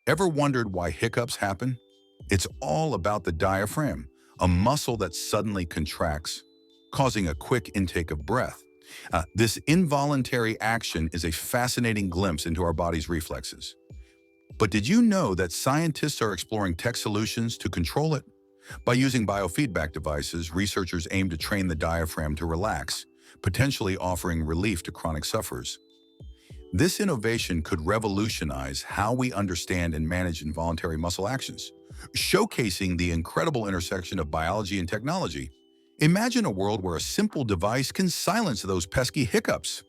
Ever wondered why hiccups happen? It's all about the diaphragm, a muscle that suddenly contracts, causing a quick intake of breath. This involuntary action is a fascinating glimpse into our body's reflexes. But did you know that scientists are exploring tech solutions to control it? By using biofeedback devices, researchers aim to train the diaphragm to relax, potentially offering relief to chronic sufferers. This innovation could revolutionize how we understand and manage involuntary muscle actions, showcasing the incredible intersection of biology and technology. Imagine a world where a simple device can silence those pesky hiccups.